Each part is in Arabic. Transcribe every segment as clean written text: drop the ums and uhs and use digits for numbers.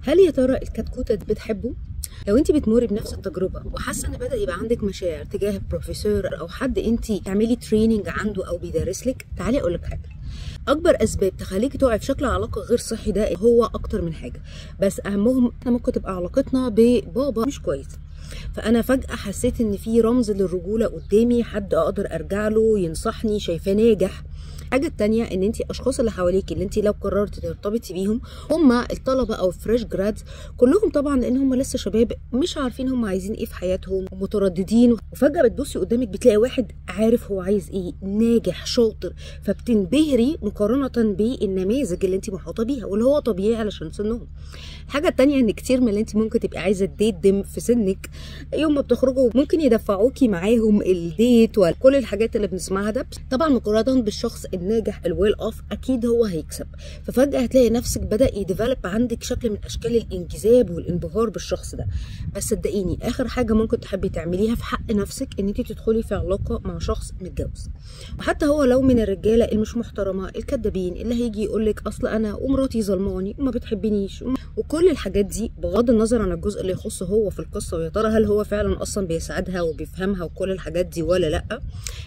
هل يا ترى الكتكوت بتحبه؟ لو انت بتمري بنفس التجربه وحاسه ان بدا يبقى عندك مشاعر تجاه بروفيسور او حد انت تعملي تريننج عنده او بيدرس لك، تعالي اقول لك حاجه. اكبر اسباب تخليكي تقعي في شكل علاقه غير صحي ده هو اكتر من حاجه، بس اهمهم ممكن تبقى علاقتنا ببابا مش كويسه. فانا فجاه حسيت ان في رمز للرجوله قدامي، حد اقدر ارجع له ينصحني، شايفاه ناجح. الحاجه التانية ان انت الاشخاص اللي حواليكي اللي انت لو قررتي ترتبطي بيهم هم الطلبه او فريش جرادز كلهم، طبعا لان هم لسه شباب مش عارفين هم عايزين ايه في حياتهم ومترددين، وفجاه بتبصي قدامك بتلاقي واحد عارف هو عايز ايه، ناجح شاطر، فبتنبهري مقارنه بالنماذج اللي انت محاطه بيها واللي هو طبيعي علشان سنهم. الحاجه التانية ان كتير من اللي انت ممكن تبقي عايزه تديت في سنك يوم ما بتخرجوا ممكن يدفعوكي معاهم الديت وكل الحاجات اللي بنسمعها ده، طبعا مقارنه بالشخص الناجح الويل اوف اكيد هو هيكسب. ففجاه هتلاقي نفسك بدا يديفلوب عندك شكل من اشكال الانجذاب والانبهار بالشخص ده. بس صدقيني اخر حاجه ممكن تحبي تعمليها في حق نفسك ان انت تدخلي في علاقه مع شخص متجوز، وحتى هو لو من الرجاله المش محترمه الكدابين اللي هيجي يقول لك اصل انا ومراتي ظلماني وما بتحبنيش وكل الحاجات دي، بغض النظر عن الجزء اللي يخصه هو في القصه ويا ترى هل هو فعلا اصلا بيساعدها وبيفهمها وكل الحاجات دي ولا لا.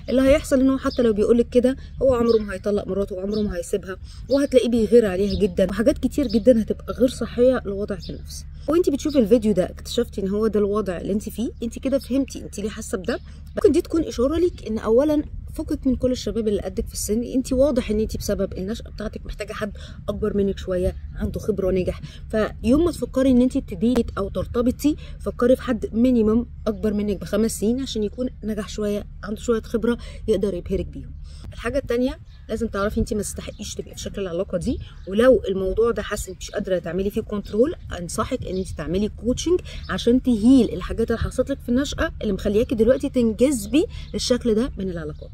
اللي هيحصل انه حتى لو بيقول لك كده هو عمره ما هيطلق مراته وعمره ما هيسيبها، وهتلاقيه بيغير عليها جدا، وحاجات كتير جدا هتبقى غير صحيه لوضعك النفسي. وانت بتشوفي الفيديو ده اكتشفتي ان هو ده الوضع اللي انت فيه، انت كده فهمتي انت ليه حاسه بده. ممكن دي تكون اشاره ليك ان اولا فكك من كل الشباب اللي قدك في السن، انت واضح ان انت بسبب النشأة بتاعتك محتاجه حد اكبر منك شويه عنده خبره ونجح. فيوم ما تفكري ان انت تديت او ترتبطي فكري في حد مينيمم اكبر منك ب5 سنين عشان يكون نجح شويه، عنده شويه خبره يقدر يبهرك بيهم. الحاجه الثانيه لازم تعرفي انت ما تستحقيش تبقي في شكل العلاقه دي، ولو الموضوع ده حاسه انت مش قادره تعملي فيه كنترول انصحك ان انت تعملي كوتشنج عشان تهيل الحاجات اللي حصلت لك في النشأة اللي مخلياكي دلوقتي تنجذبي للشكل ده من العلاقات.